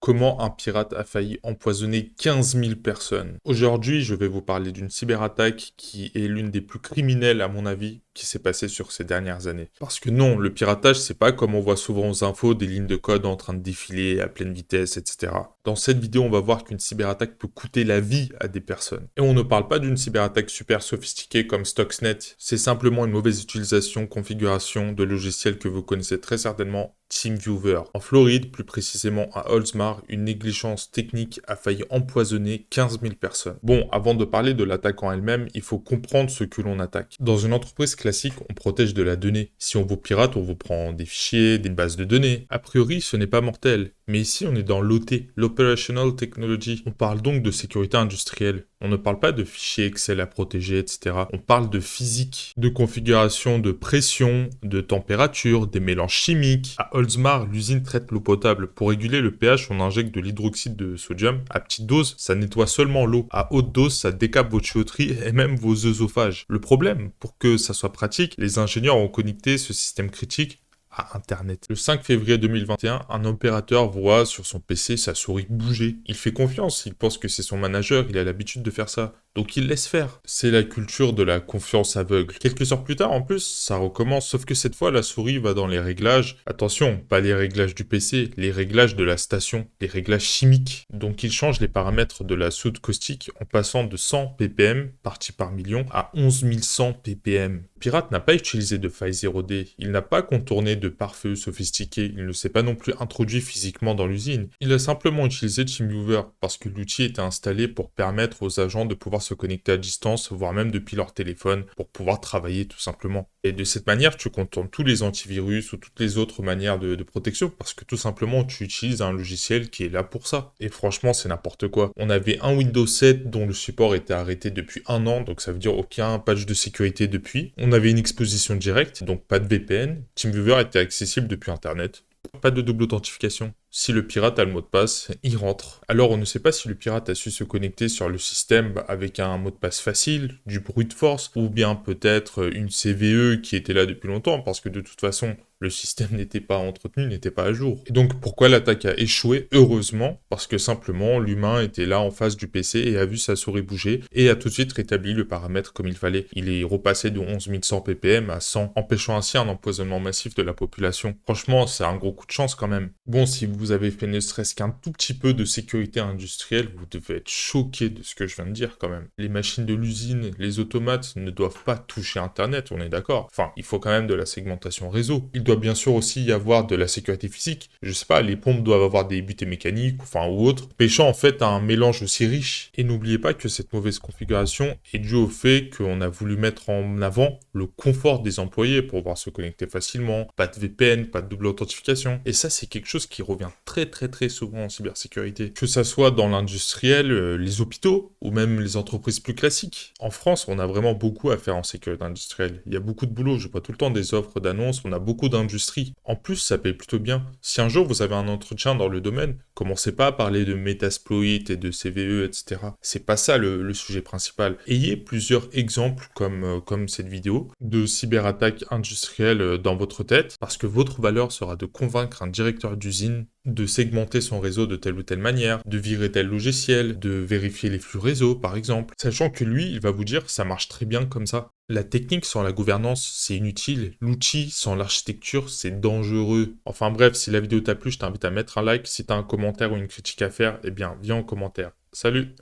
Comment un pirate a failli empoisonner 15 000 personnes. Aujourd'hui, je vais vous parler d'une cyberattaque qui est l'une des plus criminelles, à mon avis, qui s'est passée sur ces dernières années. Parce que non, le piratage, c'est pas comme on voit souvent aux infos, des lignes de code en train de défiler à pleine vitesse, etc. Dans cette vidéo, on va voir qu'une cyberattaque peut coûter la vie à des personnes. Et on ne parle pas d'une cyberattaque super sophistiquée comme Stuxnet, c'est simplement une mauvaise utilisation, configuration de logiciels que vous connaissez très certainement, TeamViewer. En Floride, plus précisément à Oldsmar, une négligence technique a failli empoisonner 15 000 personnes. Bon, avant de parler de l'attaque en elle-même, il faut comprendre ce que l'on attaque. Dans une entreprise classique, on protège de la donnée. Si on vous pirate, on vous prend des fichiers, des bases de données. A priori, ce n'est pas mortel. Mais ici, on est dans l'OT, l'Operational Technology. On parle donc de sécurité industrielle. On ne parle pas de fichiers Excel à protéger, etc. On parle de physique, de configuration de pression, de température, des mélanges chimiques. À Oldsmar, l'usine traite l'eau potable. Pour réguler le pH, on injecte de l'hydroxyde de sodium. À petite dose, ça nettoie seulement l'eau. À haute dose, ça décape votre tuyauterie et même vos œsophages. Le problème, pour que ça soit pratique, les ingénieurs ont connecté ce système critique à Internet. Le 5 février 2021, un opérateur voit sur son PC sa souris bouger. Il fait confiance, il pense que c'est son manager, il a l'habitude de faire ça. Donc il laisse faire. C'est la culture de la confiance aveugle. Quelques heures plus tard, en plus, ça recommence, sauf que cette fois, la souris va dans les réglages. Attention, pas les réglages du PC, les réglages de la station, les réglages chimiques. Donc il change les paramètres de la soude caustique en passant de 100 ppm, partie par million, à 11 100 ppm. Pirate n'a pas utilisé de faille 0D, il n'a pas contourné de pare-feu sophistiqué, il ne s'est pas non plus introduit physiquement dans l'usine. Il a simplement utilisé TeamViewer parce que l'outil était installé pour permettre aux agents de pouvoir se connecter à distance, voire même depuis leur téléphone, pour pouvoir travailler tout simplement. Et de cette manière, tu contournes tous les antivirus ou toutes les autres manières de protection parce que tout simplement, tu utilises un logiciel qui est là pour ça. Et franchement, c'est n'importe quoi. On avait un Windows 7 dont le support était arrêté depuis un an, donc ça veut dire aucun patch de sécurité depuis. On avait une exposition directe, donc pas de VPN. TeamViewer était accessible depuis Internet. Pas de double authentification. Si le pirate a le mot de passe, il rentre. Alors on ne sait pas si le pirate a su se connecter sur le système avec un mot de passe facile, du brute force, ou bien peut-être une CVE qui était là depuis longtemps, parce que de toute façon, le système n'était pas entretenu, n'était pas à jour. Et donc pourquoi l'attaque a échoué? Heureusement, parce que simplement l'humain était là en face du PC et a vu sa souris bouger et a tout de suite rétabli le paramètre comme il fallait. Il est repassé de 11 100 ppm à 100, empêchant ainsi un empoisonnement massif de la population. Franchement, c'est un gros coup de chance quand même. Bon, si vous avez fait ne serait-ce qu'un tout petit peu de sécurité industrielle, vous devez être choqué de ce que je viens de dire quand même. Les machines de l'usine, les automates ne doivent pas toucher Internet, on est d'accord. Enfin, il faut quand même de la segmentation réseau. Il doit bien sûr aussi y avoir de la sécurité physique. Je sais pas, les pompes doivent avoir des butées mécaniques, enfin ou autres, pêchant en fait un mélange aussi riche. Et n'oubliez pas que cette mauvaise configuration est due au fait qu'on a voulu mettre en avant le confort des employés pour pouvoir se connecter facilement, pas de VPN, pas de double authentification. Et ça, c'est quelque chose qui revient très souvent en cybersécurité. Que ça soit dans l'industriel, les hôpitaux, ou même les entreprises plus classiques. En France, on a vraiment beaucoup à faire en sécurité industrielle. Il y a beaucoup de boulot, je vois tout le temps des offres d'annonces, on a beaucoup d'industries. En plus, ça paye plutôt bien. Si un jour vous avez un entretien dans le domaine, commencez pas à parler de Metasploit et de CVE, etc. C'est pas ça le sujet principal. Ayez plusieurs exemples comme cette vidéo de cyberattaques industrielles dans votre tête, parce que votre valeur sera de convaincre un directeur d'usine de segmenter son réseau de telle ou telle manière, de virer tel logiciel, de vérifier les flux réseau par exemple, sachant que lui, il va vous dire ça marche très bien comme ça. La technique sans la gouvernance, c'est inutile. L'outil sans l'architecture, c'est dangereux. Enfin bref, si la vidéo t'a plu, je t'invite à mettre un like. Si t'as un commentaire ou une critique à faire, eh bien, viens en commentaire. Salut!